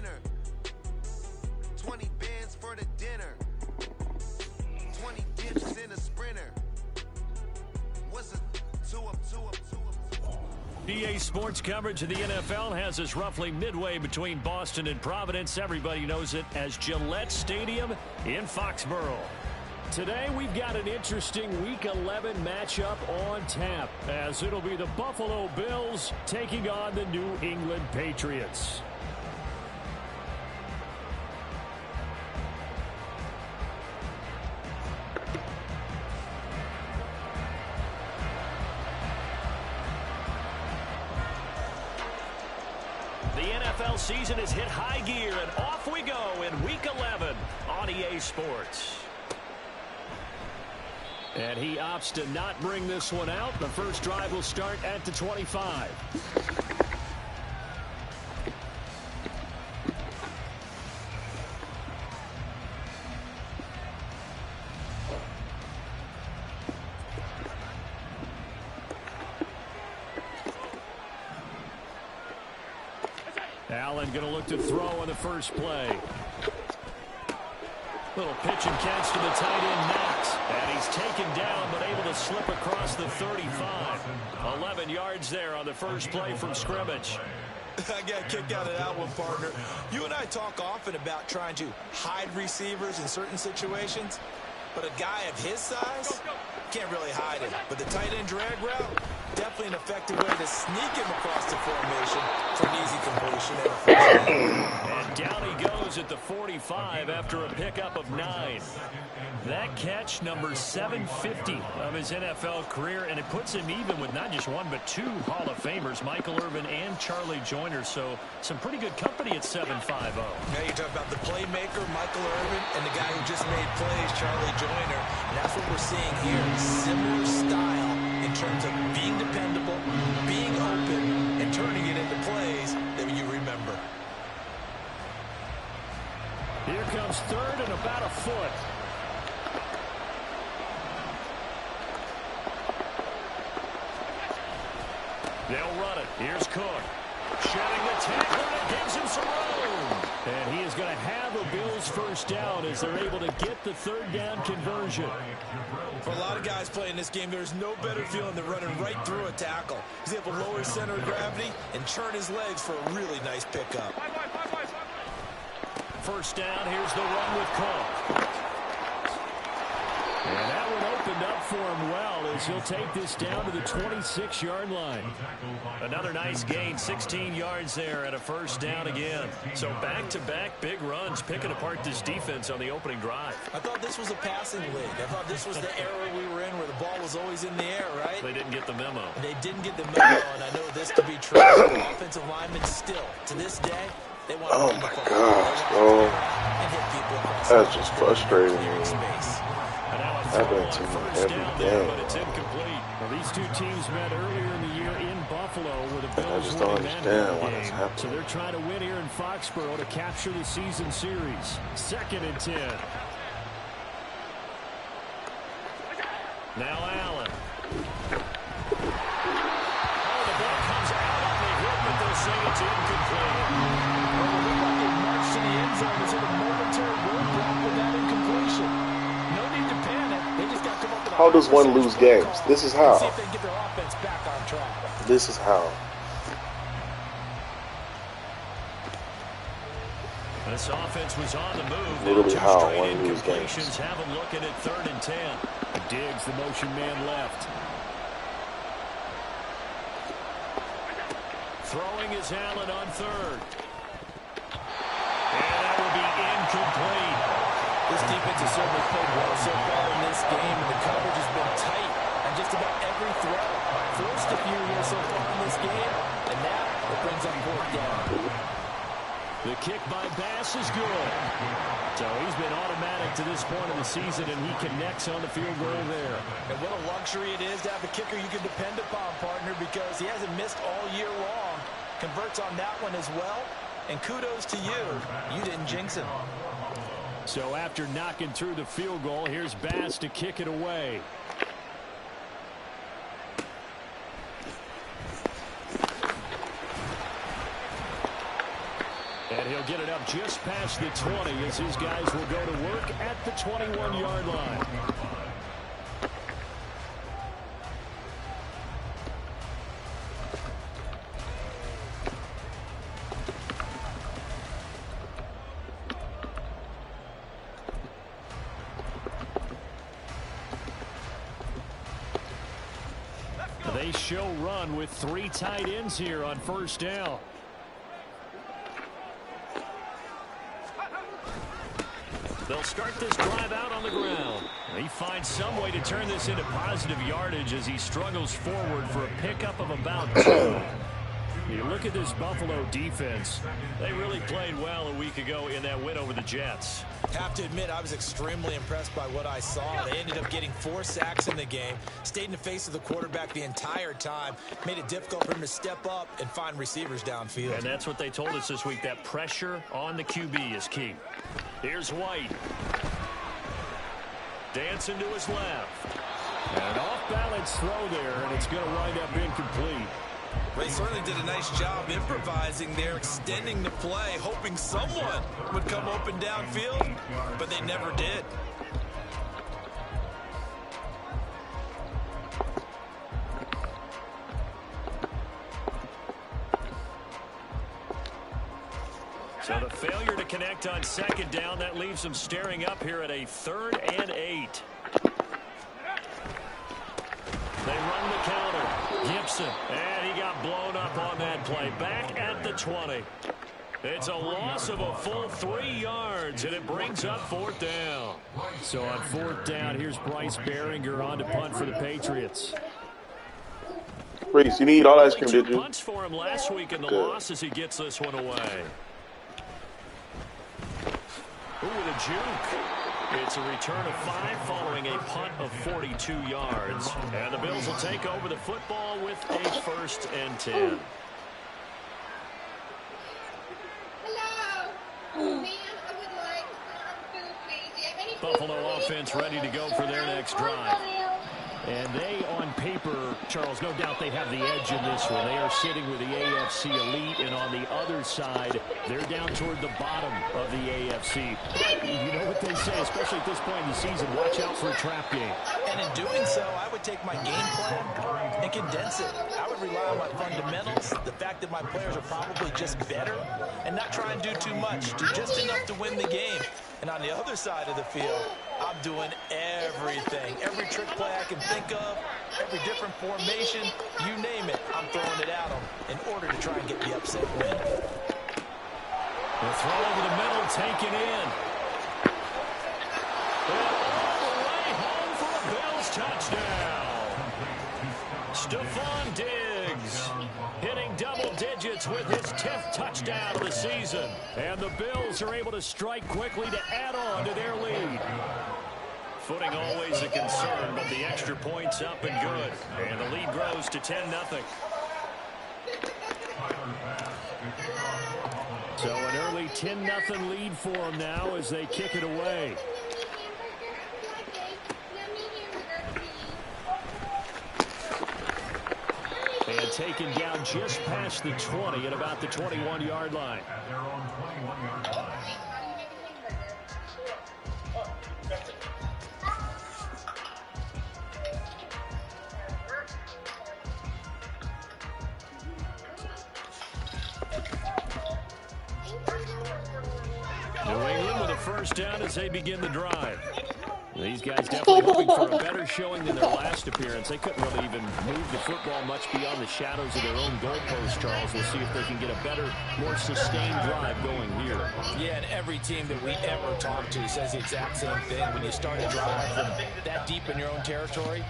winner. 20 bands for the dinner. 20 dips in a sprinter. What's a 2 up, 2 up, 2 up? EA Sports coverage of the NFL has us roughly midway between Boston and Providence. Everybody knows it as Gillette Stadium in Foxborough. Today we've got an interesting Week 11 matchup on tap, as it'll be the Buffalo Bills taking on the New England Patriots. The NFL season has hit high gear, and off we go in Week 11 on EA Sports. And he opts to not bring this one out. The first drive will start at the 25. Allen going to look to throw on the first play. Little pitch and catch to the tight end, Knox. And he's taken down, but able to slip across the 35. 11 yards there on the first play from scrimmage. I got a kick out of that one, partner. You and I talk often about trying to hide receivers in certain situations, but a guy of his size can't really hide it. But the tight end drag route, definitely an effective way to sneak him across the formation for an easy completion. And down he goes at the 45 after a pickup of 9. That catch, number 750 of his NFL career, and it puts him even with not just one but 2 Hall of Famers, Michael Irvin and Charlie Joyner. So some pretty good company at 7'5". Now you talk about the playmaker, Michael Irvin, and the guy who just made plays, Charlie Joyner. And that's what we're seeing here. Similar style in terms of being dependable, being open, and turning it into plays that you remember. Here comes third and about a foot. They'll run it. Here's Cook. Shedding the tackle, and it gives him some room. And he is going to have a Bills first down as they're able to get the third down conversion. For a lot of guys playing this game, there's no better feeling than running right through a tackle. He's able to lower his center of gravity and churn his legs for a really nice pickup. First down, here's the run with Cook. And that one opened up for him well as he'll take this down to the 26-yard line. Another nice gain, 16 yards there and a first down again. So back-to-back big runs picking apart this defense on the opening drive. I thought this was a passing league. I thought this was the era we were in where the ball was always in the air, right? They didn't get the memo. They didn't get the memo, and I know this to be true. Offensive linemen still, to this day, they want to oh my gosh, bro. That's just frustrating. Happening to me every game. But it's incomplete. Well, these two teams met earlier in the year in Buffalo where the Bills I just don't understand what is happening. So they're trying to win here in Foxborough to capture the season series. 2nd and 10. Now Allen. Oh, the ball comes out on the hit, but they'll say it's incomplete. Well, it looked like it marched to the end zone. It's in a momentary roadblock with that incompletion. No need to panic. They just got to come up with a how does one lose games? This is how. See if they can get their offense back on track. This is how. This offense was on the move. Literally how one lose incompletions games. have them looking at 3rd and 10. Diggs, the motion man left. Throwing is Allen on 3rd. And that will be incomplete. This defense has certainly played well so far in this game, and the coverage has been tight on just about every throw. Forced a few here so far in this game, and now it brings up 4th down. The kick by Bass is good. So he's been automatic to this point of the season, and he connects on the field goal there. And what a luxury it is to have a kicker you can depend upon, partner, because he hasn't missed all year long. Converts on that one as well, and kudos to you. You didn't jinx him. So after knocking through the field goal, here's Bass to kick it away. And he'll get it up just past the 20 as his guys will go to work at the 21-yard line. They show run with 3 tight ends here on first down. They'll start this drive out on the ground. He finds some way to turn this into positive yardage as he struggles forward for a pickup of about 2. You look at this Buffalo defense. They really played well a week ago in that win over the Jets. Have to admit, I was extremely impressed by what I saw. They ended up getting 4 sacks in the game, stayed in the face of the quarterback the entire time, made it difficult for him to step up and find receivers downfield. And that's what they told us this week, that pressure on the QB is key. Here's White. Dancing to his left. And an off-balance throw there, and it's going to wind up incomplete. They certainly did a nice job improvising there, extending the play, hoping someone would come open downfield, but they never did. So the failure to connect on second down, that leaves them staring up here at a 3rd and 8. They run the counter. Gibson, and he got blown up on that play. Back at the 20. It's a loss of a full 3 yards, and it brings up 4th down. So on 4th down, here's Bryce Behringer on to punt for the Patriots. Reese, you need all ice cream, did you? Punts for him last week in the loss as he gets this one away. Ooh, with a juke. It's a return of 5 following a punt of 42 yards. And the Bills will take over the football with a 1st and 10. Buffalo offense ready to go for their next drive. And they, on paper, Charles, no doubt they have the edge in this one. They are sitting with the AFC elite, and on the other side, they're down toward the bottom of the AFC. But you know what they say, especially at this point in the season, watch out for a trap game. And in doing so, I would take my game plan and condense it. I would rely on my fundamentals, the fact that my players are probably just better, and not try and do too much, do just enough to win the game. And on the other side of the field, I'm doing everything. Every trick play I can think of, every different formation, you name it, I'm throwing it at them in order to try and get the upset win. The throw over the middle, taken in. And all the way home for a Bills touchdown. Stephon Diggs hitting double digits with his 10th touchdown of the season. And the Bills are able to strike quickly to add on to their lead. Footing always a concern, but the extra point's up and good. And the lead grows to 10-0. So an early 10-0 lead for them now as they kick it away. And taken down just past the 20 at about the 21-yard line. New England with a 1st down as they begin the drive. These guys definitely hoping for a better showing than their last appearance. They couldn't really even move the football much beyond the shadows of their own goalpost, Charles. We'll see if they can get a better, more sustained drive going here. Yeah, and every team that we ever talk to says the exact same thing. When you start a drive from that deep in your own territory,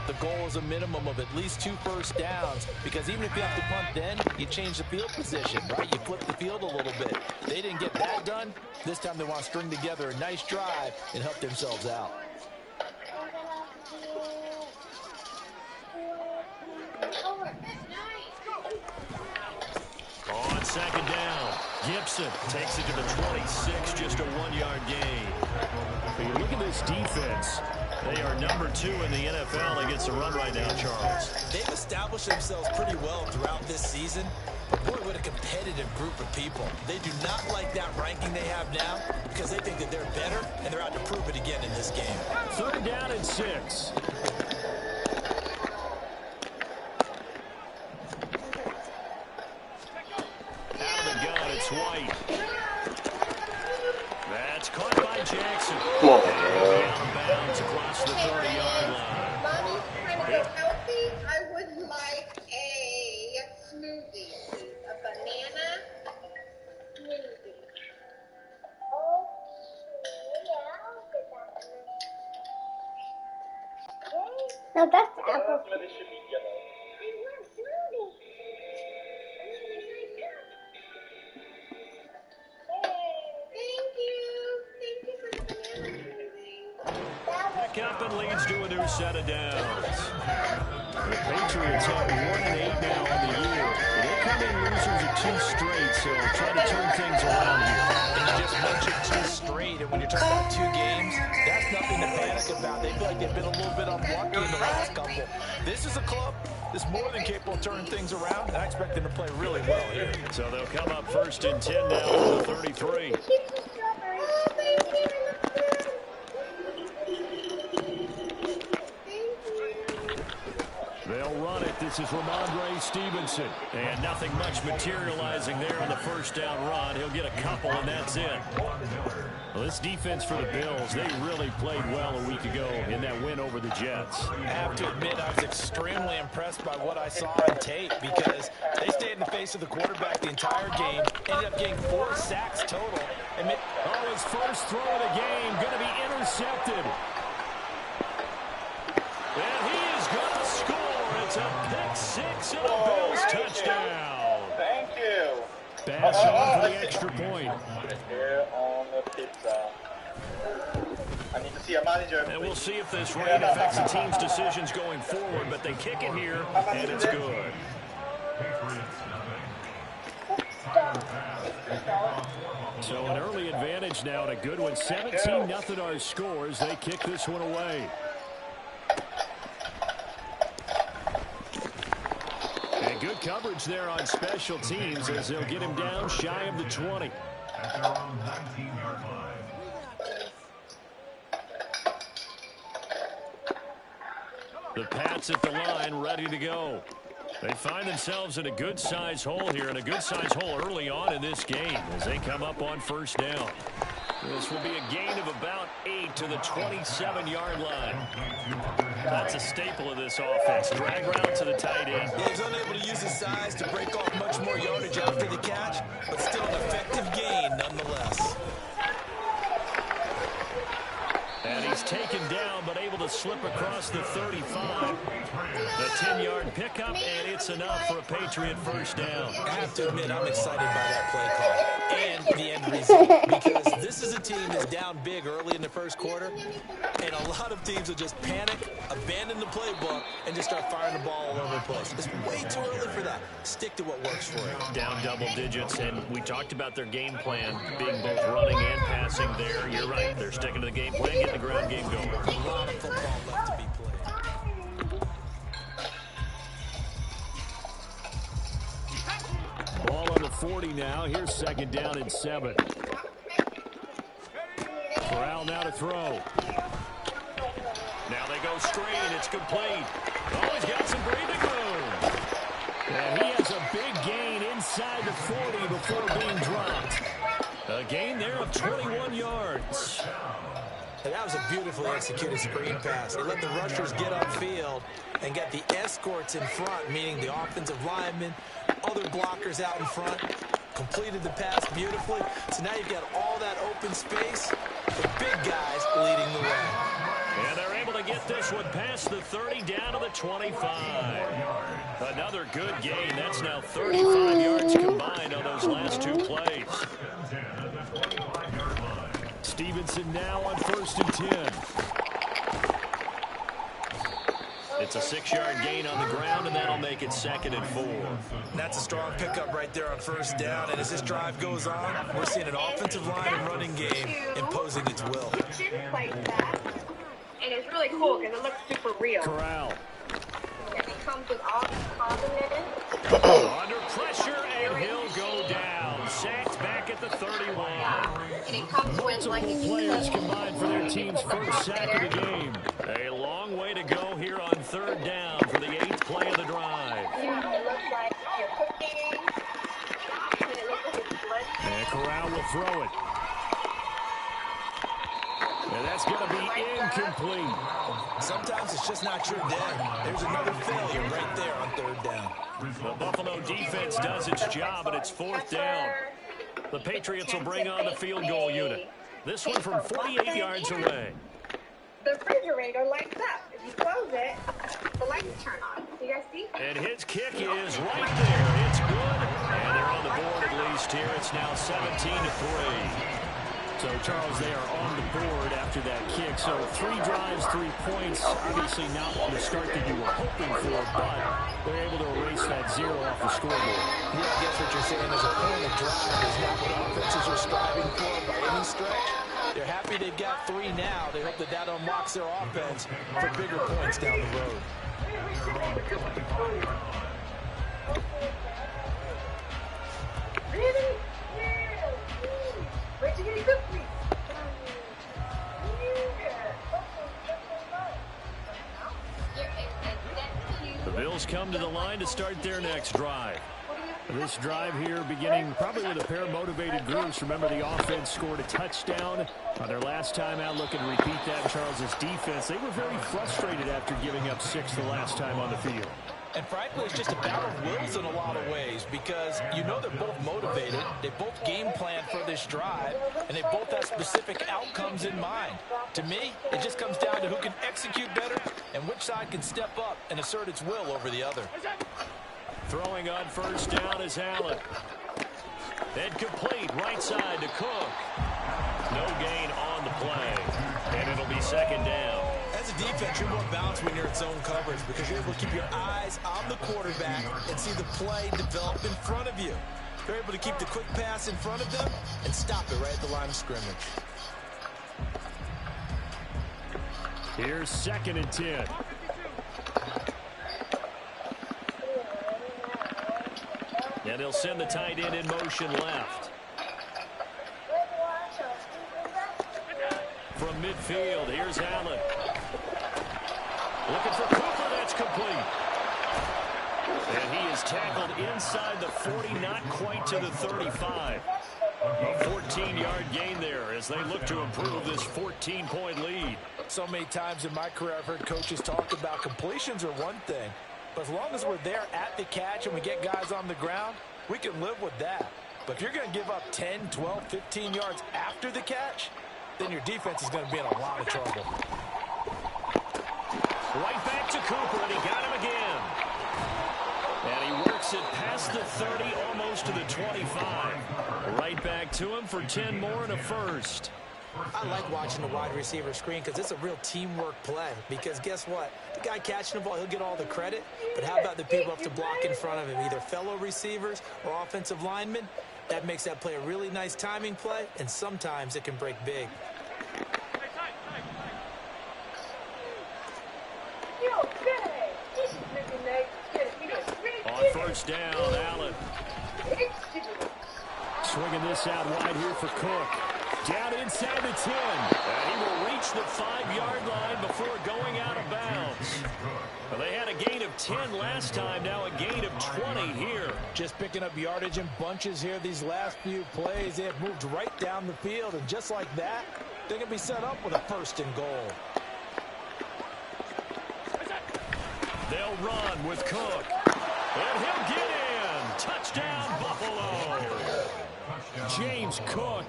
the goal is a minimum of at least 2 first downs, because even if you have to punt then, you change the field position, right? You flip the field a little bit. They didn't get that done. This time they want to string together a nice drive and help themselves out. On 2nd down, Gibson takes it to the 26, just a 1-yard gain. But you look at this defense. They are number 2 in the NFL against the run right now, Charles. They've established themselves pretty well throughout this season. But boy, with a competitive group of people. They do not like that ranking they have now because they think that they're better, and they're out to prove it again in this game. 3rd down and 6. Out of the gun, it's White. That's caught by Jackson. Come on, Out man. of bounds across the 30-yard line. Mommy's trying to get healthy. I would like a smoothie, a banana smoothie. Oh, yeah, I'll get that. No, that's apple. I want a smoothie. Thank you. Thank you for the banana smoothie. Back up and leads to a new set of downs. The Patriots have 1-8 now on the year. They come in losers of 2 straight, so trying to turn things around here. And you just mentioned 2 straight, and when you're talking about 2 games, that's nothing to panic about. They feel like they've been a little bit unlucky in the last couple. This is a club that's more than capable of turning things around, and I expect them to play really well here. So they'll come up 1st and 10 now from the 33. They'll run it. This is Ramondre Stevenson. And nothing much materializing there on the 1st down run. He'll get a couple, and that's it. Well, this defense for the Bills, they really played well a week ago in that win over the Jets. I have to admit, I was extremely impressed by what I saw on tape because they stayed in the face of the quarterback the entire game, ended up getting 4 sacks total. And his first throw of the game going to be intercepted. And he is going to score. It's a pick-6 and a Bills touchdown. Thank you. Pass on for the extra point. Here on the pizza. I need to see a manager. And we'll see if this rain affects the team's decisions going forward, but they kick it here, and it's good. So an early advantage now and a good one. 17-0 our scores. They kick this one away. And good coverage there on special teams as they'll get him down shy of the 20. At their own 19-yard line. The Pats at the line, ready to go. They find themselves in a good-sized hole here, and a good-sized hole early on in this game as they come up on 1st down. This will be a gain of about 8 to the 27-yard line. That's a staple of this offense. Drag route to the tight end. Yeah, he's unable to use his size to break off much more yardage after the catch, but still an effective gain nonetheless. And he's taken down, but able to slip across the 35. The 10-yard pickup, and it's enough for a Patriot 1st down. I have to admit, I'm excited by that play call and the end result, because this is a team that's down big early in the 1st quarter, and a lot of teams will just panic, abandon the playbook, and just start firing the ball all over the place. It's way too early for that. Stick to what works for you. Down double digits, and we talked about their game plan being both running and passing there. You're right. They're sticking to the game plan, getting the ground game going. A lot of football left to be played. Ball on the 40 now. Here's 2nd down and 7. Corral now to throw. Now they go straight, and it's complete. Oh, he's got some breathing room. And he has a big gain inside the 40 before being dropped. A gain there of 21 yards. And that was a beautifully executed screen pass. They let the rushers get upfield and get the escorts in front, meaning the offensive linemen, other blockers out in front, completed the pass beautifully. So now you've got all that open space, the big guys leading the way. And they're able to get this one past the 30 down to the 25. Another good gain. That's now 35 yards combined on those last 2 plays. Stevenson now on 1st and 10. It's a 6-yard gain on the ground, and that'll make it 2nd and 4. That's a strong pickup right there on 1st down. And as this drive goes on, we're seeing an offensive line and running game imposing its will. And it's really cool because it looks super real. Corral. And it comes with all these condiments. Under pressure, and he'll go down. Sacked back at the 31. Multiple players combined for their team's first sack of the game. A long way to go here on third down for the 8th play of the drive. And Corral will throw it. And that's going to be incomplete. Sometimes it's just not your day. There's another failure right there on third down. The Buffalo defense does its job, and it's 4th down. The Patriots will bring on the field goal unit. This one from 48 yards away. The refrigerator lights up. If you close it, the lights turn on. Do you guys see? And his kick is right there. It's good. And they're on the board at least here. It's now 17-3. So, Charles, they are on the board after that kick. So, 3 drives, 3 points. Obviously not the start that you were hoping for, but they're able to erase that 0 off the scoreboard. Yeah, I guess what you're saying is a point of drive is not what offenses are striving for by any stretch. They're happy they've got 3 now. They hope that that unlocks their offense for bigger points down the road. Really? Where'd you get your cookies? The Bills come to the line to start their next drive. This drive here beginning probably with a pair of motivated groups. Remember, the offense scored a touchdown on their last time out. Looking to repeat that. Charles's defense, they were very frustrated after giving up 6 the last time on the field. And frankly, it's just a battle of wills in a lot of ways because you know they're both motivated. They both game plan for this drive, and they both have specific outcomes in mind. To me, it just comes down to who can execute better and which side can step up and assert its will over the other. Throwing on first down is Allen. Then complete right side to Cook. No gain on the play, and it'll be 2nd down. As a defense, you're more balanced when you're in zone coverage because you're able to keep your eyes on the quarterback and see the play develop in front of you. You're able to keep the quick pass in front of them and stop it right at the line of scrimmage. Here's 2nd and 10. And they'll send the tight end in motion left. From midfield, here's Allen. Looking for Cooper, that's complete. And he is tackled inside the 40, not quite to the 35. A 14-yard gain there as they look to improve this 14-point lead. So many times in my career I've heard coaches talk about completions are one thing, but as long as we're there at the catch and we get guys on the ground, we can live with that. But if you're going to give up 10, 12, 15 yards after the catch, then your defense is going to be in a lot of trouble. Right back to Cooper, and he got him again. And he works it past the 30, almost to the 25. Right back to him for 10 more and a first. I like watching the wide receiver screen because it's a real teamwork play. Because guess what? The guy catching the ball, he'll get all the credit. But how about the people up to block in front of him, either fellow receivers or offensive linemen? That makes that play a really nice timing play, and sometimes it can break big. On first down, Allen. Swinging this out wide here for Cook. Down inside the 10. And he will reach the 5-yard line before going out of bounds. Well, they had a gain of 10 last time, now a gain of 20 here. Just picking up yardage in bunches here these last few plays. They have moved right down the field, and just like that, they're going to be set up with a 1st and goal. They'll run with Cook. And he'll get in. Touchdown, Buffalo. James Cook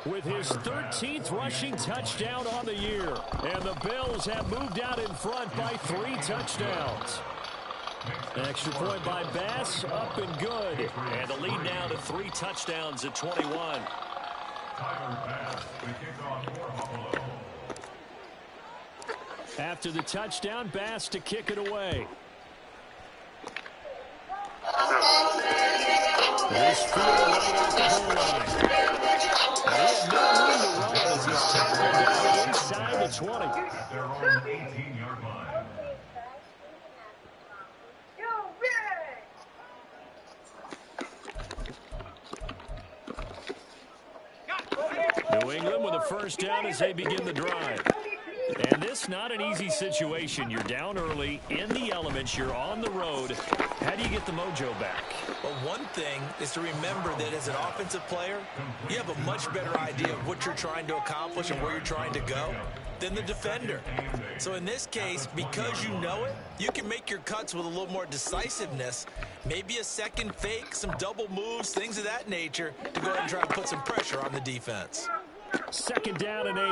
with his 13th rushing touchdown on the year. And the Bills have moved out in front by 3 touchdowns. Extra point by Bass, up and good. And the lead now to 3 touchdowns at 21. After the touchdown, Bass to kick it away. This field right at the goal line. And he had no room to run as he's tackled down inside the 20. Their own 18-yard line. New England with a first down as they begin the drive. And this not an easy situation. You're down early, in the elements, you're on the road. How do you get the mojo back? Well, one thing is to remember that as an offensive player, you have a much better idea of what you're trying to accomplish and where you're trying to go than the defender. So in this case, because you know it, you can make your cuts with a little more decisiveness, maybe a second fake, some double moves, things of that nature, to go ahead and try to put some pressure on the defense. Second down and 8.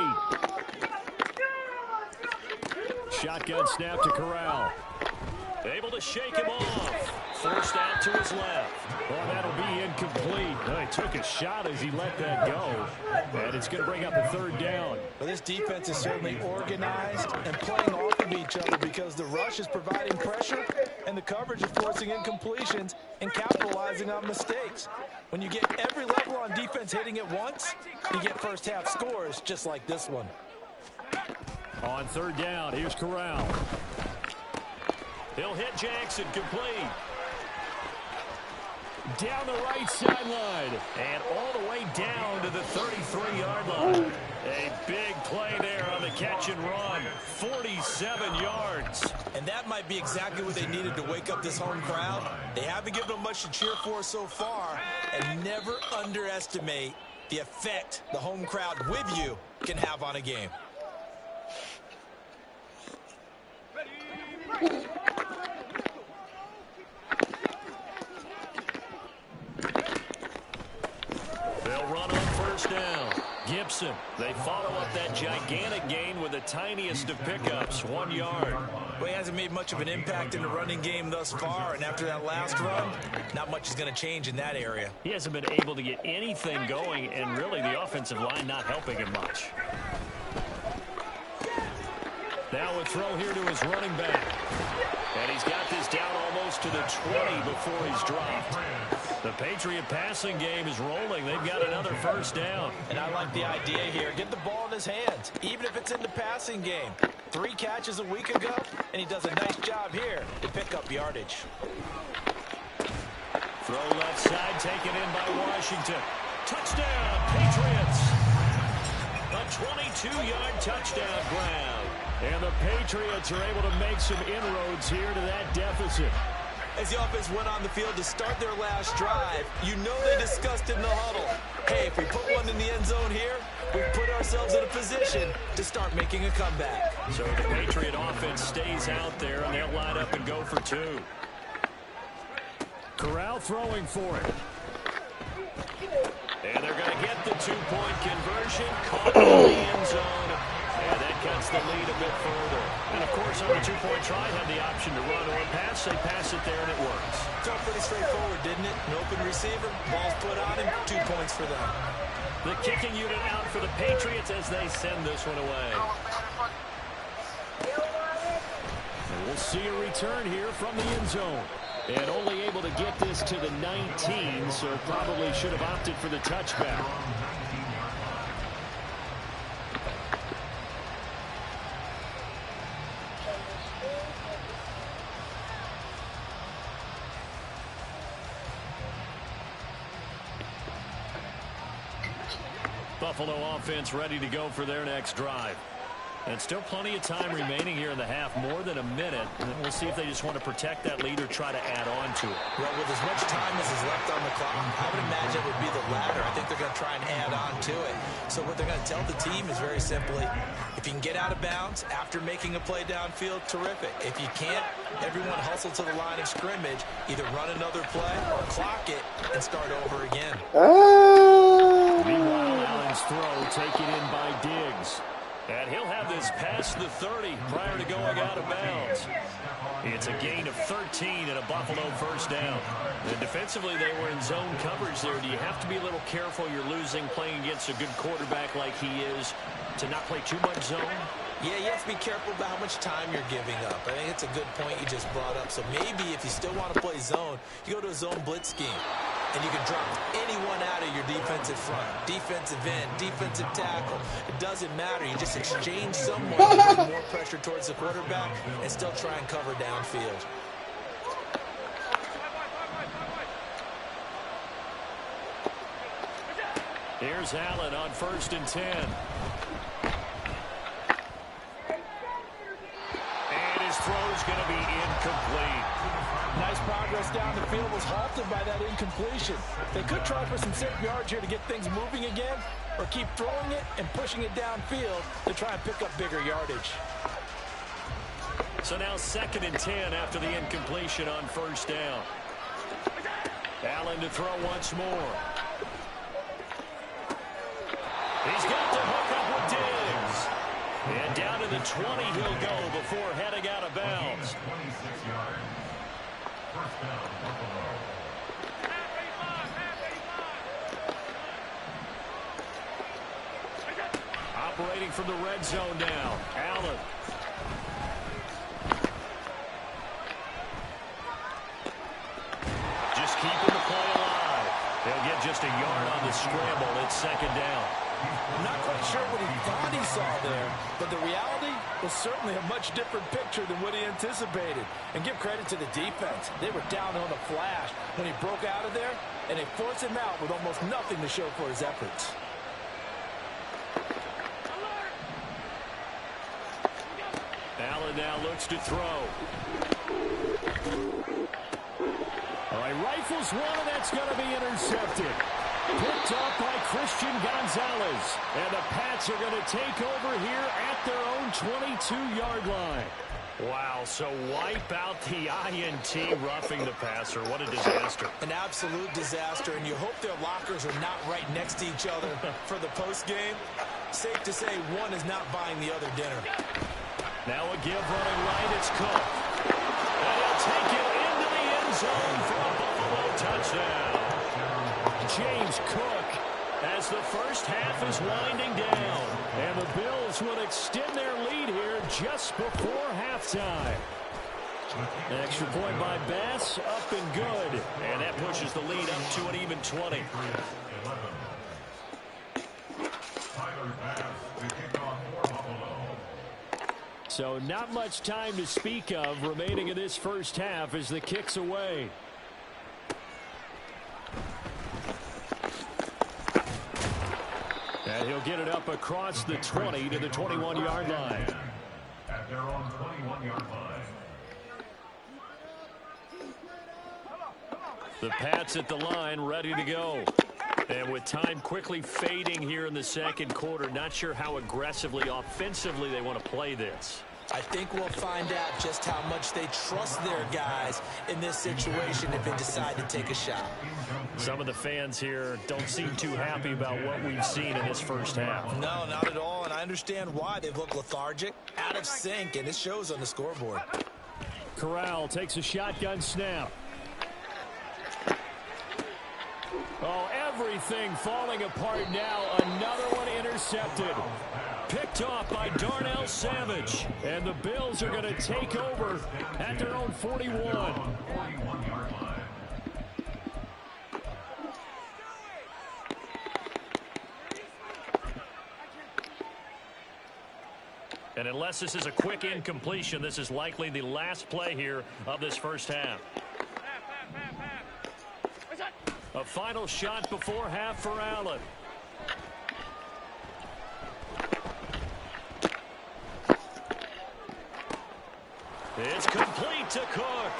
Shotgun snap to Corral. Able to shake him off. Forced out to his left. Well, that'll be incomplete. Well, he took a shot as he let that go. And it's going to bring up a third down. Well, this defense is certainly organized and playing off of each other because the rush is providing pressure and the coverage is forcing incompletions and capitalizing on mistakes. When you get every level on defense hitting at once, you get first half scores just like this one. On third down, here's Corral. He'll hit Jackson, complete. Down the right sideline. And all the way down to the 33-yard line. A big play there on the catch and run. 47 yards. And that might be exactly what they needed to wake up this home crowd. They haven't given them much to cheer for so far. And never underestimate the effect the home crowd with you can have on a game. They'll run on first down. Gibson, they follow up that gigantic gain with the tiniest of pickups, 1 yard. Well, he hasn't made much of an impact in the running game thus far, and after that last run, not much is going to change in that area. He hasn't been able to get anything going, and really the offensive line not helping him much. Now a throw here to his running back. And he's got this down almost to the 20 before he's dropped. The Patriot passing game is rolling. They've got another first down. And I like the idea here. Get the ball in his hands, even if it's in the passing game. 3 catches a week ago, and he does a nice job here to pick up yardage. Throw left side, taken in by Washington. Touchdown, Patriots. A 22-yard touchdown grab. And the Patriots are able to make some inroads here to that deficit. As the offense went on the field to start their last drive, you know they discussed in the huddle, hey, if we put one in the end zone here, we put ourselves in a position to start making a comeback. So the Patriot offense stays out there, and they'll line up and go for 2. Corral throwing for it. And they're going to get the 2-point conversion. Caught in the end zone. And that cuts the lead a bit further. And, of course, on the 2-point try, had the option to run or pass. They pass it there, and it works. It's all pretty straightforward, didn't it? An open receiver, ball's put on him, 2 points for them. The kicking unit out for the Patriots as they send this one away. And we'll see a return here from the end zone. And only able to get this to the 19, so probably should have opted for the touchback. Buffalo offense ready to go for their next drive. And still plenty of time remaining here in the half, more than a minute. And we'll see if they just want to protect that lead or try to add on to it. Well, with as much time as is left on the clock, I would imagine it would be the latter. I think they're going to try and add on to it. So what they're going to tell the team is very simply, if you can get out of bounds after making a play downfield, terrific. If you can't, everyone hustle to the line of scrimmage, either run another play or clock it and start over again. Meanwhile, Allen's throw taken in by Diggs. And he'll have this past the 30 prior to going out of bounds. It's a gain of 13 and a Buffalo first down. And defensively, they were in zone coverage there. Do you have to be a little careful? You're losing playing against a good quarterback like he is to not play too much zone? Yeah, you have to be careful about how much time you're giving up. I think it's a good point you just brought up. So maybe if you still want to play zone, you go to a zone blitz scheme. And you can drop anyone out of your defensive front, defensive end, defensive tackle. It doesn't matter. You just exchange someone to bring more pressure towards the quarterback and still try and cover downfield. Here's Allen on 1st and 10. And his throw's going to be incomplete. Nice progress down the field was halted by that incompletion. They could try for some safe yards here to get things moving again, or keep throwing it and pushing it downfield to try and pick up bigger yardage. So now 2nd and 10 after the incompletion on 1st down. Allen to throw once more. He's got to hook up with Diggs. And down to the 20 he'll go before heading out of bounds. 26 yards. First down, Buffalo. Operating from the red zone now. Allen. Just keeping the play alive. They'll get just a yard on the scramble. It's 2nd down. I'm not quite sure what he thought he saw there, but the reality was certainly a much different picture than what he anticipated. And give credit to the defense. They were down on a flash when he broke out of there, and they forced him out with almost nothing to show for his efforts. Allen now looks to throw. All right, rifles one, and that's going to be intercepted. Picked off by Christian Gonzalez. And the Pats are going to take over here at their own 22-yard line. Wow, so wipe out the INT roughing the passer. What a disaster. An absolute disaster, and you hope their lockers are not right next to each other for the postgame. Safe to say one is not buying the other dinner. Now a give running right, it's Cook. And he'll take it into the end zone for a Buffalo touchdown. James Cook as the first half is winding down. And the Bills will extend their lead here just before halftime. An extra point by Bass, up and good. And that pushes the lead up to an even 20. So not much time to speak of remaining in this first half as the kick's away. And he'll get it up across the 20 to the 21-yard line. At their own 21-yard line. The Pats at the line, ready to go. And with time quickly fading here in the second quarter, not sure how aggressively, offensively they want to play this. I think we'll find out just how much they trust their guys in this situation if they decide to take a shot. Some of the fans here don't seem too happy about what we've seen in this first half. No, not at all, and I understand why. They've looked lethargic, out of sync, and it shows on the scoreboard. Corral takes a shotgun snap. Oh, everything falling apart now. Another one intercepted. Picked off by Darnell Savage. And the Bills are going to take over at their own 41. And unless this is a quick incompletion, this is likely the last play here of this first half. A final shot before half for Allen. It's complete to Cook.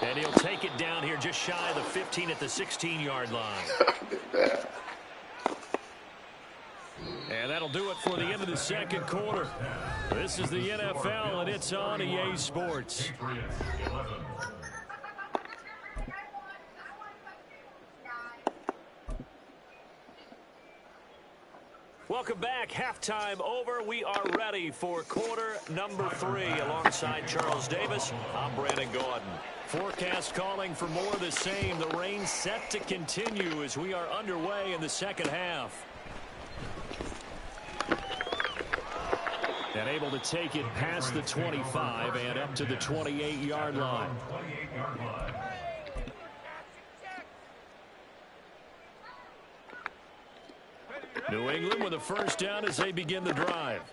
And he'll take it down here just shy of the 15 at the 16-yard line. And that'll do it for the end of the second quarter. This is the NFL, and it's on EA Sports. Welcome back. Halftime over. We are ready for quarter number 3. Alongside Charles Davis, I'm Brandon Gordon. Forecast calling for more of the same. The rain set to continue as we are underway in the second half. And able to take it past the 25 and up to the 28-yard line. New England with a first down as they begin the drive.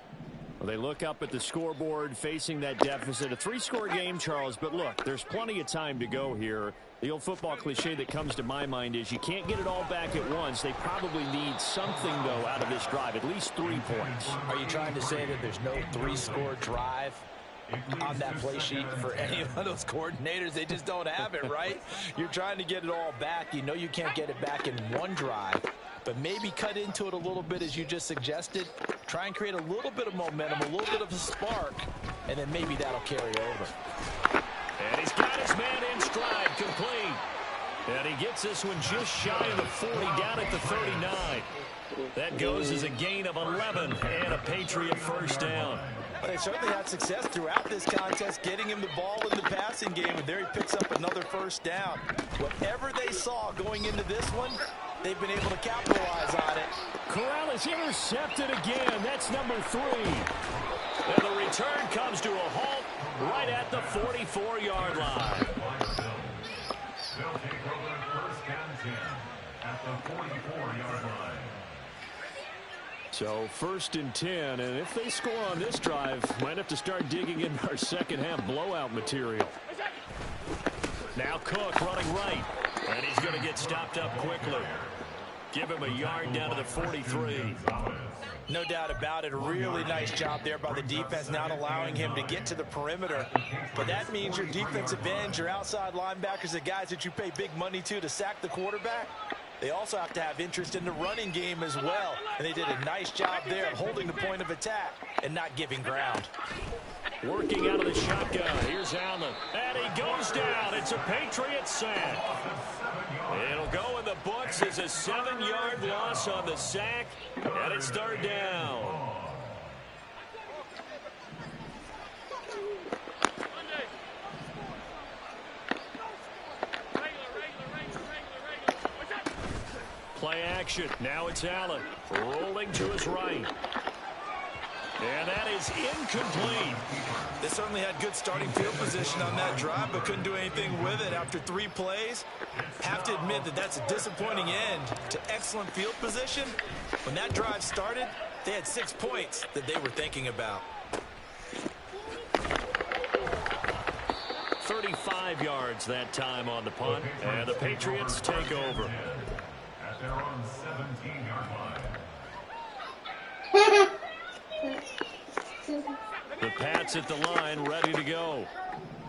Well, they look up at the scoreboard facing that deficit. A 3-score game, Charles, but look, there's plenty of time to go here. The old football cliche that comes to my mind is you can't get it all back at once. They probably need something, though, out of this drive, at least 3 points. Are you trying to say that there's no 3-score drive on that play sheet for any of those coordinators? They just don't have it, right? You're trying to get it all back. You know you can't get it back in one drive, but maybe cut into it a little bit as you just suggested. Try and create a little bit of momentum, a little bit of a spark, and then maybe that'll carry over. And he's got his man in stride, complete. And he gets this one just shy of the 40, down at the 39. That goes as a gain of 11 and a Patriot first down. Well, they certainly had success throughout this contest getting him the ball in the passing game, and there he picks up another first down. Whatever they saw going into this one, they've been able to capitalize on it. Corral is intercepted again. That's number 3. And the return comes to a halt right at the 44-yard line. They'll take over first and 10 at the 44-yard line. So first and 10, and if they score on this drive, might have to start digging in our second half blowout material. Now Cook running right, and he's going to get stopped up quickly. Give him a yard down to the 43. No doubt about it. A really nice job there by the defense, not allowing him to get to the perimeter. But that means your defensive ends, your outside linebackers, the guys that you pay big money to sack the quarterback, they also have to have interest in the running game as well. And they did a nice job there of holding the point of attack and not giving ground. Working out of the shotgun. Here's Allen. And he goes down. It's a Patriot sack. It'll go in the books as a 7-yard loss on the sack. And it's third down. Play action. Now it's Allen. Rolling to his right. And that is incomplete. They certainly had good starting field position on that drive, but couldn't do anything with it after 3 plays. Have to admit that that's a disappointing end to excellent field position. When that drive started, they had 6 points that they were thinking about. 35 yards that time on the punt, and the Patriots take over. At their own 17-yard line. The Pats at the line, ready to go.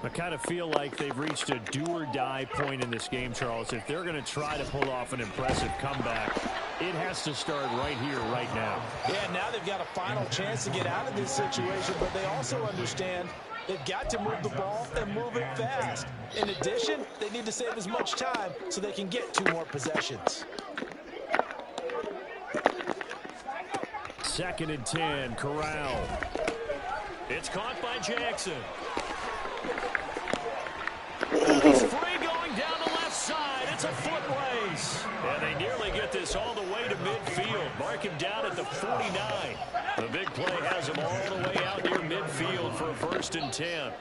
I kind of feel like they've reached a do-or-die point in this game, Charles. If they're going to try to pull off an impressive comeback, it has to start right here, right now. Yeah, now they've got a final chance to get out of this situation, but they also understand they've got to move the ball and move it fast. In addition, they need to save as much time so they can get 2 more possessions. 2nd and 10, Corral. It's caught by Jackson. He's free going down the left side. It's a foot race. And they nearly get this all the way to midfield. Mark him down at the 49. The big play has him all the way out near midfield for a 1st and 10.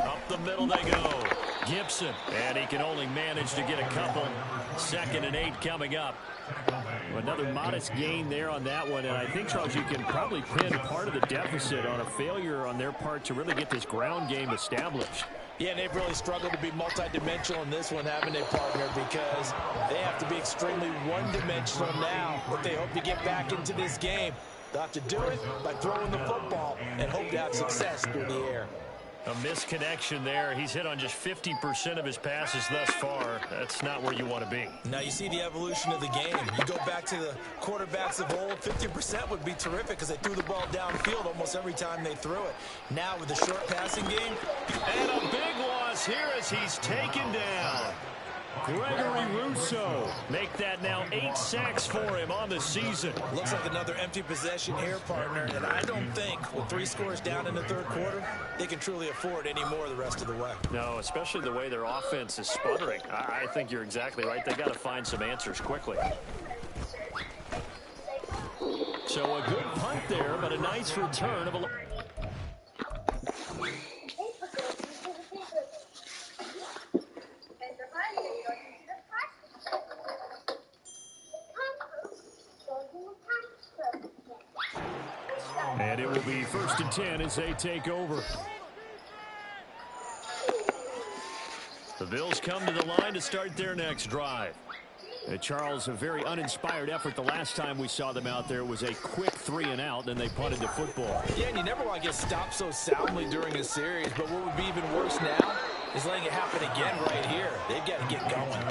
Up the middle they go. Gibson. And he can only manage to get a couple. 2nd and 8 coming up. Another modest gain there on that one, and I think, Charles, you can probably pin part of the deficit on a failure on their part to really get this ground game established. Yeah, and they've really struggled to be multidimensional in this one, haven't they, partner? Because they have to be extremely one-dimensional now if they hope to get back into this game. They'll have to do it by throwing the football and hope to have success through the air. A misconnection there. He's hit on just 50% of his passes thus far. That's not where you want to be. Now you see the evolution of the game. You go back to the quarterbacks of old, 50% would be terrific because they threw the ball downfield almost every time they threw it. Now with the short passing game. And a big loss here as he's taken down. Gregory Rousseau. Make that now 8 sacks for him on the season. Looks like another empty possession here, partner. And I don't think with 3 scores down in the 3rd quarter, they can truly afford any more the rest of the way. No, especially the way their offense is sputtering. I think you're exactly right. They got to find some answers quickly. So a good punt there, but a nice return of a... And it will be 1st and 10 as they take over. The Bills come to the line to start their next drive. Charles, a very uninspired effort. The last time we saw them out there was a quick 3 and out, then they punted the football. Yeah, and you never want to get stopped so soundly during a series, but what would be even worse now is letting it happen again right here. They've got to get going.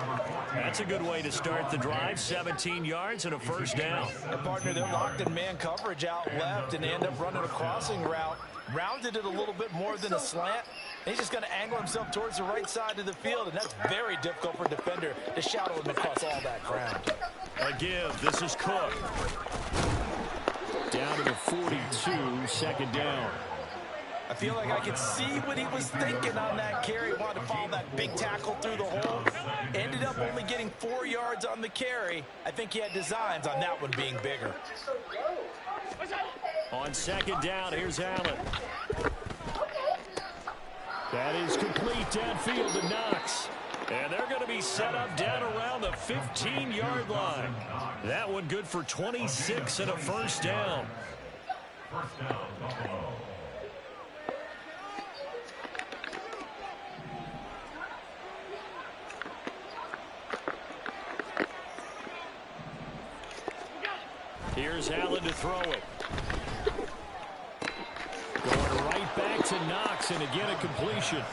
That's a good way to start the drive. 17 yards and a 1st down. And partner, they're locked in man coverage out left, and they end up running a crossing route. Rounded it a little bit more than a slant. He's just going to angle himself towards the right side of the field, and that's very difficult for a defender to shadow him across all that ground. A give. This is Cook. Down to the 42, 2nd down. I feel like I could see what he was thinking on that carry. Wanted to follow that big tackle through the hole. Ended up only getting 4 yards on the carry. I think he had designs on that one being bigger. On 2nd down, here's Allen. That is complete downfield to Knox. And they're going to be set up down around the 15-yard line. That one good for 26 and a 1st down. 1st down, Buffalo. Here's Allen to throw it. Going right back to Knox, and again a completion.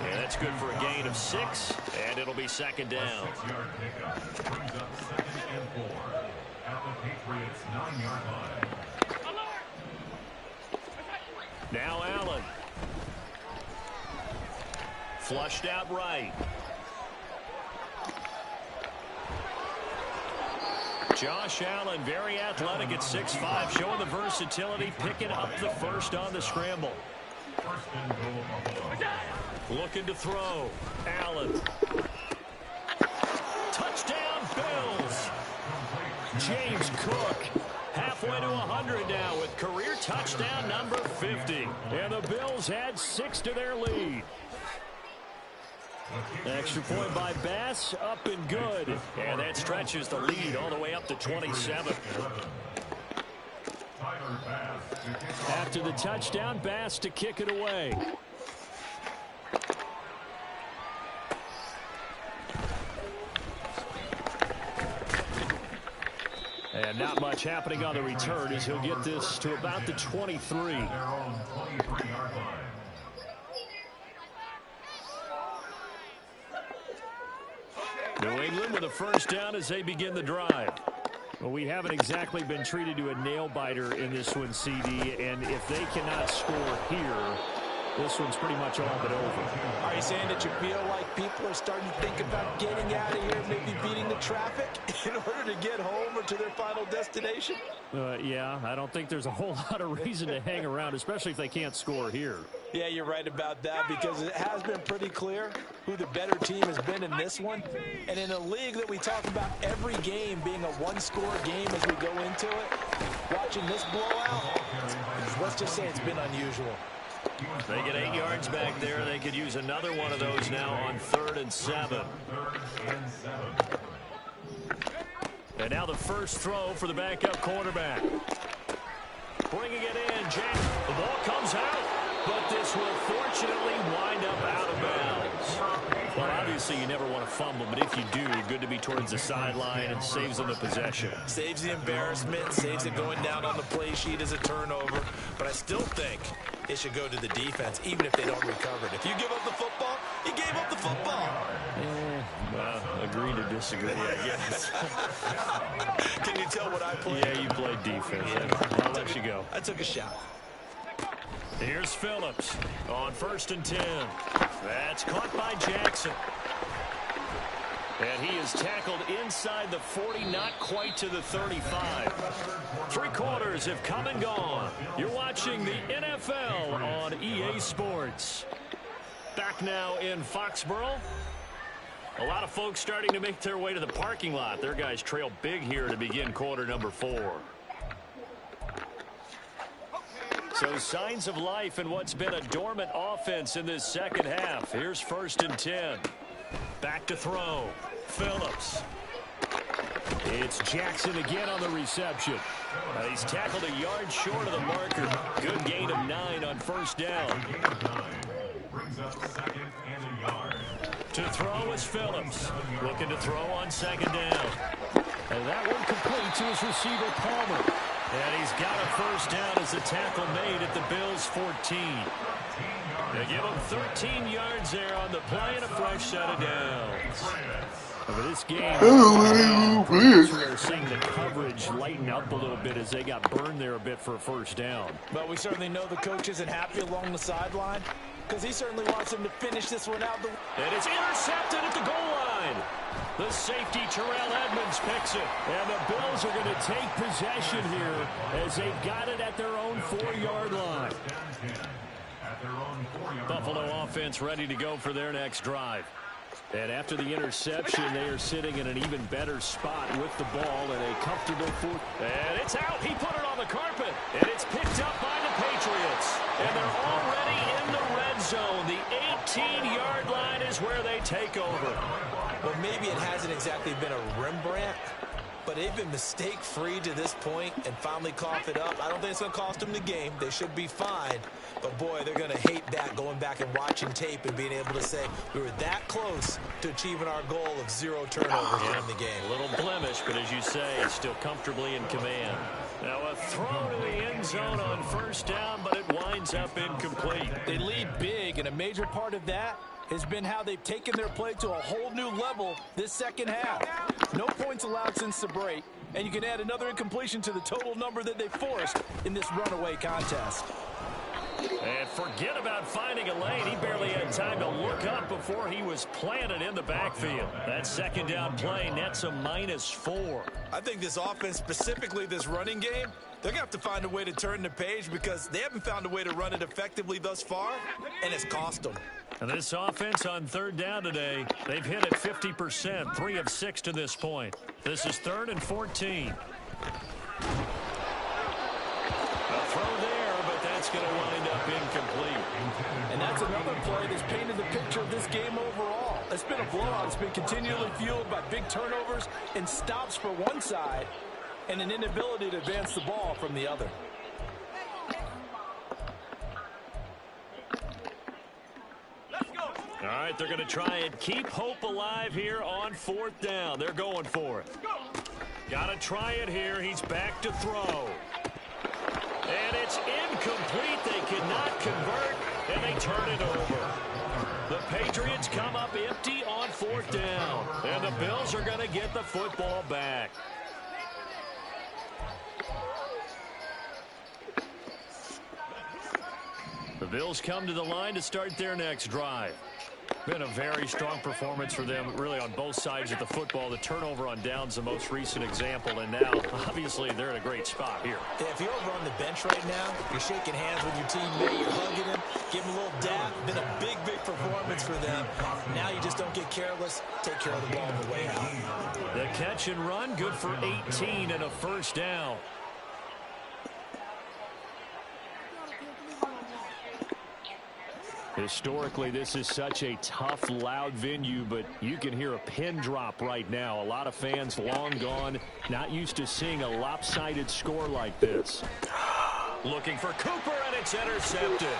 Yeah, that's good for a gain of 6, and it'll be 2nd down. 6-yard pickup brings up 2nd and 4 at the Patriots' 9-yard line. Now Allen. Flushed out right. Josh Allen, very athletic at 6'5", showing the versatility, picking up the 1st on the scramble. 1st and goal, Buffalo. Looking to throw. Allen. Touchdown, Bills. James Cook. Halfway to 100 now with career touchdown number 50. And the Bills add 6 to their lead. Extra point by Bass, up and good. And that stretches the lead all the way up to 27. After the touchdown, Bass to kick it away. And not much happening on the return as he'll get this to about the 23. New England with a 1st down as they begin the drive. Well, we haven't exactly been treated to a nail-biter in this one, CD, and if they cannot score here, this one's pretty much all but over. Are you saying that you feel like people are starting to think about getting out of here, maybe beating the traffic in order to get home or to their final destination? Yeah, I don't think there's a whole lot of reason to hang around, especially if they can't score here. Yeah, you're right about that, because it has been pretty clear who the better team has been in this one. And in a league that we talk about every game being a one-score game as we go into it, watching this blowout, let's just say it's been unusual. They get 8 yards back there. They could use another one of those now on 3rd and 7. And now the first throw for the backup quarterback. Bringing it in, Jack. The ball comes out, but this will fortunately wind up out of bounds. Well, obviously you never want to fumble, but if you do, good to be towards the sideline and saves them the possession. Saves the embarrassment, saves it going down on the play sheet as a turnover. But I still think it should go to the defense, even if they don't recover it. If you give up the football, you gave up the football. Well, agree to disagree, I guess. Can you tell what I played? Yeah, you played defense. Yeah. I'll let you go. I took a shot. Here's Phillips on 1st and 10. That's caught by Jackson. And he is tackled inside the 40, not quite to the 35. 3 quarters have come and gone. You're watching the NFL on EA Sports. Back now in Foxborough. A lot of folks starting to make their way to the parking lot. Their guys trail big here to begin quarter number 4. So signs of life in what's been a dormant offense in this second half. Here's 1st and 10. Back to throw. Phillips. It's Jackson again on the reception. He's tackled a yard short of the marker. Good gain of 9 on first down. Gain of 9. Brings up 2nd and a yard. To throw is Phillips. Looking to throw on 2nd down. And that one complete to his receiver, Palmer. And he's got a first down as the tackle made at the Bills' 14. They give him 13 yards there on the play and a fresh set of downs. Over this game, we're seeing the coverage lighten up a little bit as they got burned there a bit for a first down. But we certainly know the coach isn't happy along the sideline because he certainly wants him to finish this one out. And it's intercepted at the goal line. The safety, Terrell Edmonds, picks it. And the Bills are going to take possession here as they've got it at their own 4-yard line. Buffalo offense ready to go for their next drive. And after the interception, they are sitting in an even better spot with the ball in a comfortable fourth. And it's out. He put it on the carpet. And it's picked up by the Patriots. And they're already in the red zone. The 18-yard line is where they take over. Well, maybe it hasn't exactly been a Rembrandt, but they've been mistake-free to this point and finally cough it up. I don't think it's going to cost them the game. They should be fine. But, boy, they're going to hate that, going back and watching tape and being able to say we were that close to achieving our goal of 0 turnovers during the game. A little blemish, but as you say, still comfortably in command. Now a throw to the end zone on first down, but it winds up incomplete. They lead big, and a major part of that has been how they've taken their play to a whole new level this second half. No points allowed since the break, and you can add another incompletion to the total number that they forced in this runaway contest. And forget about finding a lane. He barely had time to look up before he was planted in the backfield. That second down play nets a -4. I think this offense, specifically this running game, they're going to have to find a way to turn the page because they haven't found a way to run it effectively thus far, and it's cost them. And this offense on 3rd down today, they've hit it 50%, 3 of 6 to this point. This is 3rd and 14. A throw there, but that's going to wind up incomplete. And that's another play that's painted the picture of this game overall. It's been a blowout. It's been continually fueled by big turnovers and stops for one side and an inability to advance the ball from the other. All right, they're going to try and keep hope alive here on 4th down. They're going for it. Got to try it here. He's back to throw. And it's incomplete. They cannot convert, and they turn it over. The Patriots come up empty on 4th down, and the Bills are going to get the football back. The Bills come to the line to start their next drive. Been a very strong performance for them, really, on both sides of the football. The turnover on downs, the most recent example, and now, obviously, they're in a great spot here. Yeah, if you're over on the bench right now, you're shaking hands with your teammate, you're hugging him, give him a little dap. Been a big, big performance for them. Now you just don't get careless. Take care of the ball on the way out. The catch and run, good for 18 and a first down. Historically, this is such a tough, loud venue, but you can hear a pin drop right now. A lot of fans long gone, not used to seeing a lopsided score like this. Looking for Cooper, and it's intercepted.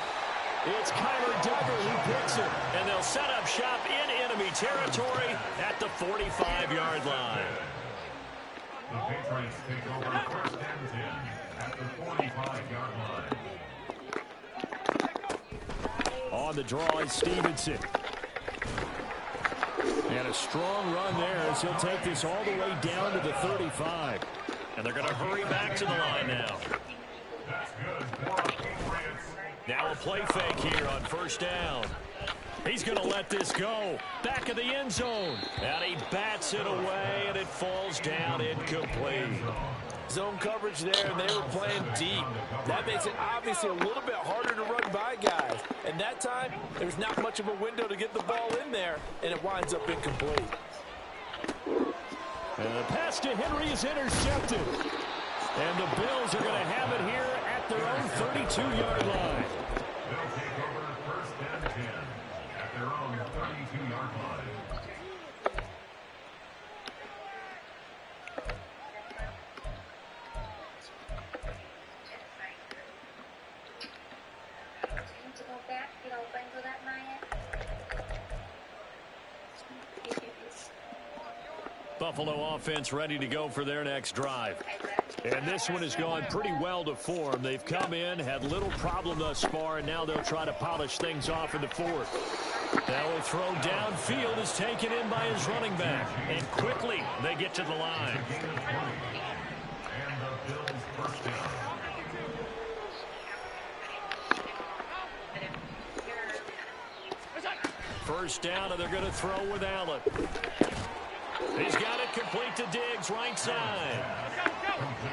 It's Kyler Duggar who picks it, and they'll set up shop in enemy territory at the 45-yard line. The Patriots take over 1st and 10 at the 45-yard line. On the draw is Stevenson. And a strong run there as he'll take this all the way down to the 35. And they're going to hurry back to the line now. That's good. Now a play fake here on 1st down. He's going to let this go. Back of the end zone. And he bats it away, and it falls down incomplete. Zone coverage there, and they were playing deep. That makes it obviously a little bit harder to run by guys. And that time, there's not much of a window to get the ball in there, and it winds up incomplete. And the pass to Henry is intercepted. And the Bills are going to have it here at their own 32-yard line. They'll take over 1st and 10 at their own 32-yard line. Buffalo offense ready to go for their next drive. And this one has gone pretty well to form. They've come in, had little problem thus far, and now they'll try to polish things off in the fourth. Now a throw downfield is taken in by his running back. And quickly they get to the line. And the Bills first down. First down, and they're going to throw with Allen. He's got it complete to Diggs, right side.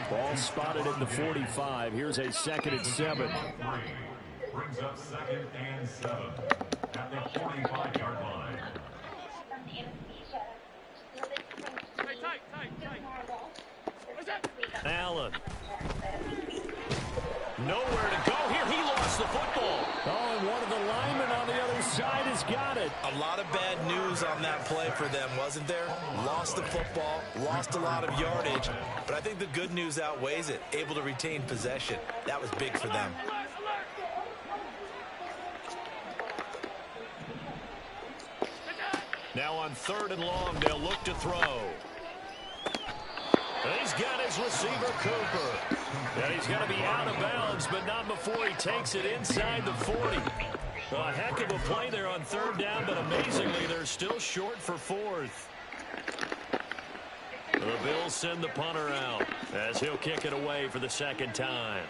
Ball spotted at the 45. Here's a 2nd and 7. Brings up 2nd and 7 at the 45-yard line. Allen. Nowhere to go here. He lost the football. Oh, and one of the linemen on the other side has got it. A lot of bad news on that play for them, wasn't there? Lost the football, lost a lot of yardage, but I think the good news outweighs it. Able to retain possession. That was big for them. Now on 3rd and long, they'll look to throw. He's got his receiver, Cooper. And he's going to be out of bounds, but not before he takes it inside the 40. A heck of a play there on 3rd down, but amazingly, they're still short for 4th. The Bills send the punter out as he'll kick it away for the 2nd time.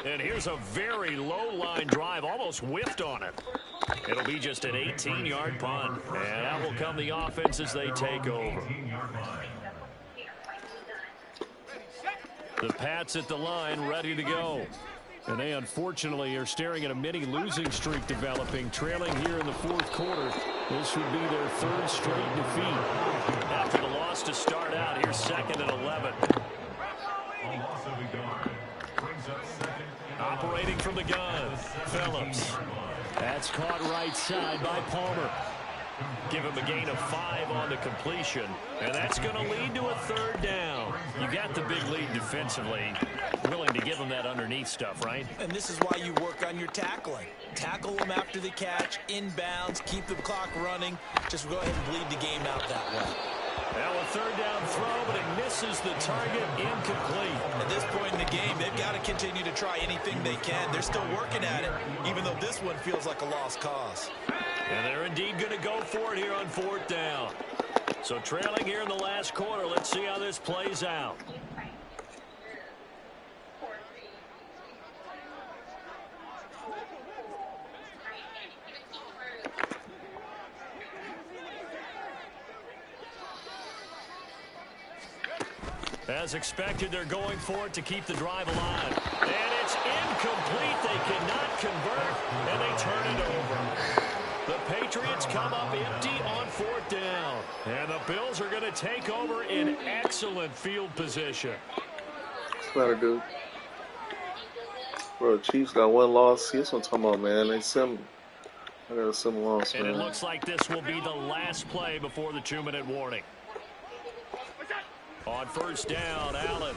And here's a very low-line drive, almost whiffed on it. It'll be just an 18-yard punt. And out will come the offense as they take over. The Pats at the line, ready to go. And they unfortunately are staring at a mini losing streak developing, trailing here in the 4th quarter. This would be their 3rd straight defeat. After the loss to start out, here's 2nd and 11. Operating from the gun, Phillips. That's caught right side by Palmer. Give him a gain of 5 on the completion, and that's going to lead to a 3rd down. You got the big lead defensively, willing to give them that underneath stuff, right? And this is why you work on your tackling. Tackle them after the catch, inbounds, keep the clock running. Just go ahead and bleed the game out that way. Now a 3rd down throw, but it misses the target, incomplete. At this point in the game, they've got to continue to try anything they can. They're still working at it, even though this one feels like a lost cause. And they're indeed going to go for it here on 4th down. So trailing here in the last quarter, let's see how this plays out. As expected, they're going for it to keep the drive alive. And it's incomplete. They cannot convert, and they turn it over. The Patriots come up empty on 4th down. And the Bills are going to take over in excellent field position. What's the matter, dude? Bro, the Chiefs got 1 loss. See, that's what I'm talking about, man. They send. I got a similar loss, man. And it looks like this will be the last play before the 2-minute warning. On 1st down, Allen.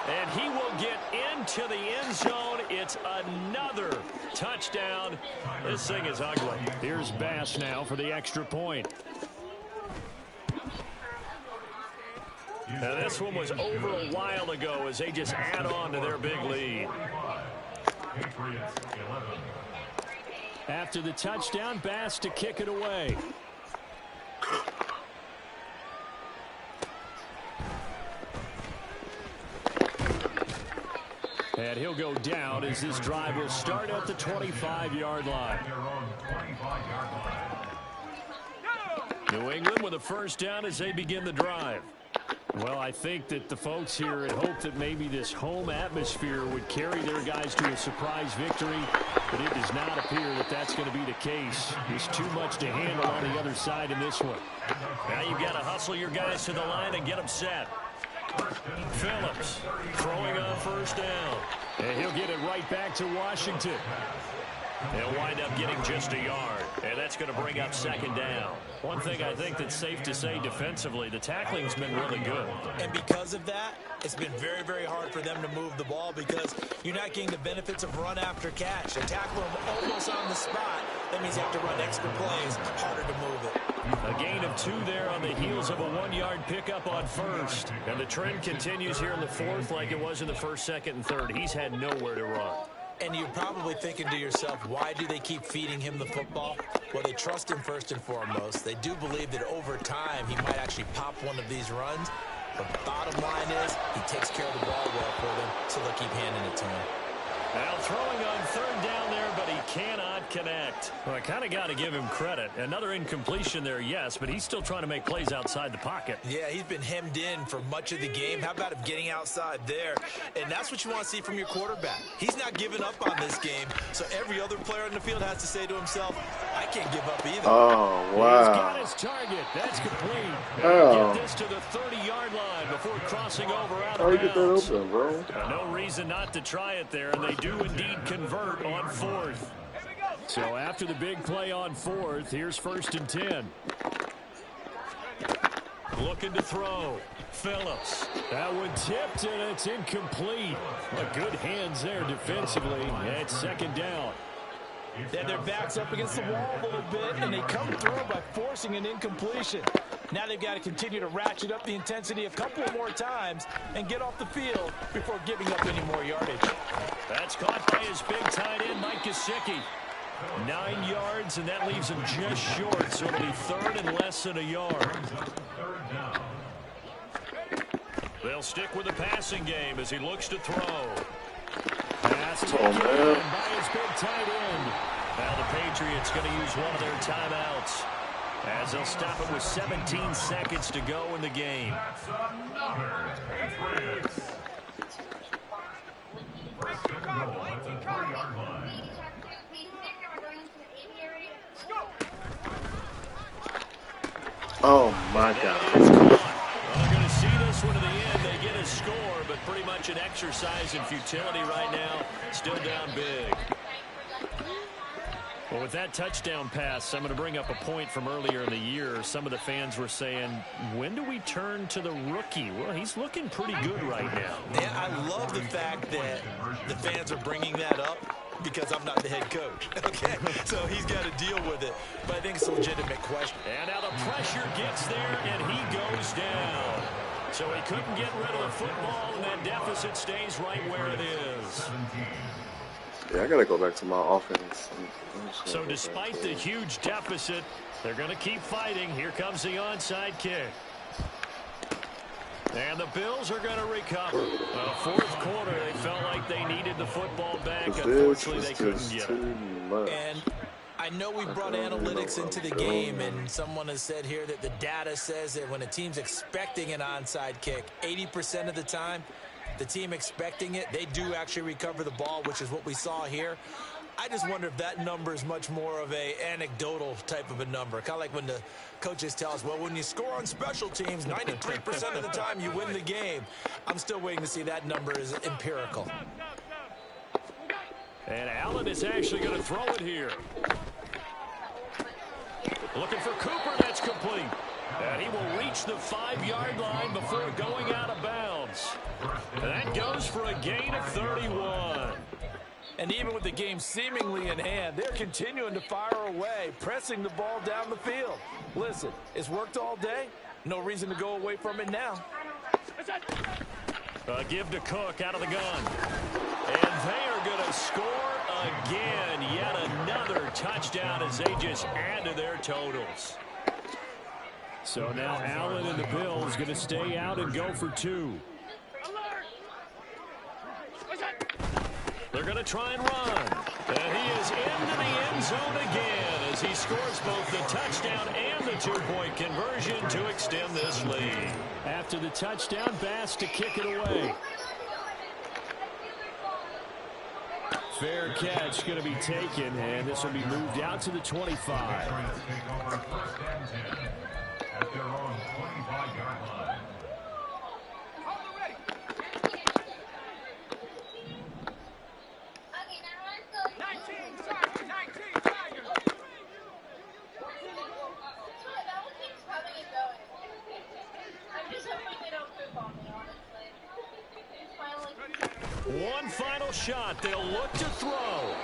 And he will get into the end zone. It's another touchdown. This thing is ugly. Here's Bass now for the extra point. Now this one was over a while ago as they just add on to their big lead. After the touchdown, Bass to kick it away. And he'll go down as this drive will start at the 25-yard line. New England with a 1st down as they begin the drive. Well, I think that the folks here had hoped that maybe this home atmosphere would carry their guys to a surprise victory, but it does not appear that that's going to be the case. There's too much to handle on the other side in this one. Now you've got to hustle your guys to the line and get them set. Phillips throwing on 1st down. And he'll get it right back to Washington. They'll wind up getting just a yard. And that's going to bring up 2nd down. One thing I think that's safe to say defensively, the tackling's been really good. And because of that, it's been very, very hard for them to move the ball because you're not getting the benefits of run after catch. They tackle them almost on the spot, That means you have to run extra plays, harder to move it. A gain of 2 there on the heels of a 1-yard pickup on first. And the trend continues here in the fourth like it was in the first, second, and third. He's had nowhere to run. And you're probably thinking to yourself, why do they keep feeding him the football? Well, they trust him first and foremost. They do believe that over time he might actually pop one of these runs. But the bottom line is he takes care of the ball well for them, so they'll keep handing it to him. Now throwing on third down there, but he cannot connect. Well, I kind of got to give him credit. Another incompletion there, yes, but he's still trying to make plays outside the pocket. Yeah, he's been hemmed in for much of the game. How about him getting outside there? And that's what you want to see from your quarterback. He's not giving up on this game, so every other player on the field has to say to himself, I can't give up either. Oh, wow. He's got his target. That's complete. Oh. Get this to the 30-yard line before crossing over out How of you get that bounds. open, bro? No reason not to try it there, and they do indeed convert on fourth. So after the big play on fourth, here's 1st and 10. Looking to throw. Phillips. That one tipped, and it's incomplete. But good hands there defensively. And 2nd down. Then their back's up against the wall a little bit, and they come through by forcing an incompletion. Now they've got to continue to ratchet up the intensity a couple more times and get off the field before giving up any more yardage. That's caught by his big tight end, Mike Gesicki. 9 yards, and that leaves him just short, so it'll be 3rd and less than a yard. They'll stick with the passing game as he looks to throw. Pass by his big tight end. Now the Patriots going to use one of their timeouts as they'll stop it with 17 seconds to go in the game. That's another Patriots. 1st and goal at the 3-yard line. Oh, my God. Well, they're going to see this one to the end. They get a score, but pretty much an exercise in futility right now. Still down big. Well, with that touchdown pass, I'm going to bring up a point from earlier in the year. Some of the fans were saying, when do we turn to the rookie? Well, he's looking pretty good right now. Yeah, I love the fact that the fans are bringing that up because I'm not the head coach. Okay, so he's got to deal with it. But I think it's a legitimate question. And now the pressure gets there, and he goes down. So he couldn't get rid of the football, and that deficit stays right where it is. Yeah, I got to go back to my offense. So despite the huge deficit, they're going to keep fighting. Here comes the onside kick. And the Bills are going to recover. Fourth quarter, they felt like they needed the football back. Unfortunately, they couldn't get it. And I know we brought analytics into the game, and someone has said here that the data says that when a team's expecting an onside kick, 80% of the time, the team expecting it, they do actually recover the ball, which is what we saw here. I just wonder if that number is much more of a anecdotal type of a number. Kind of like when the coaches tell us, well, when you score on special teams, 93% of the time you win the game. I'm still waiting to see that number is empirical. And Allen is actually going to throw it here. Looking for Cooper, that's complete. And he will reach the 5-yard line before going out of bounds. And that goes for a gain of 31. And even with the game seemingly in hand, they're continuing to fire away, pressing the ball down the field. Listen, it's worked all day. No reason to go away from it now. Give to Cook out of the gun. And they are going to score again. Yet another touchdown as they just add to their totals. So now Allen and the Bills going to stay out and go for 2. They're going to try and run. And he is into the end zone again as he scores both the touchdown and the 2-point conversion to extend this lead. After the touchdown, Bass to kick it away. Fair catch going to be taken, and this will be moved out to the 25. Patriots take over 1st and 10 at their own 25-yard line. One final shot. They'll look to throw.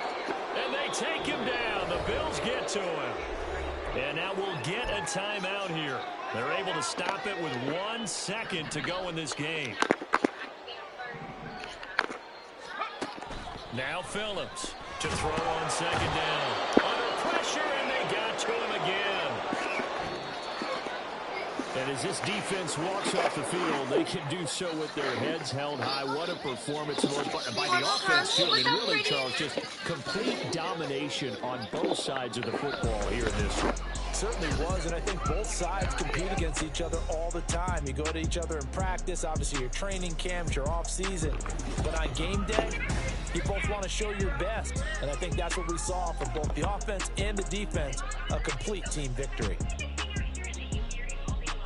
And they they take him down. The Bills get to him. And now we'll get a timeout here. They're able to stop it with 1 second to go in this game. Now Phillips to throw on second down. Under pressure, and they got to him again. And as this defense walks off the field, they can do so with their heads held high. What a performance by the offense, too. I mean, really, Charles, just complete domination on both sides of the football here in this one. Certainly was, and I think both sides compete against each other all the time. You go to each other in practice, obviously your training camps, your off-season. But on game day, you both want to show your best. And I think that's what we saw from both the offense and the defense, a complete team victory.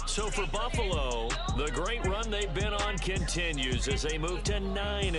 So for Buffalo, the great run they've been on continues as they move to 9.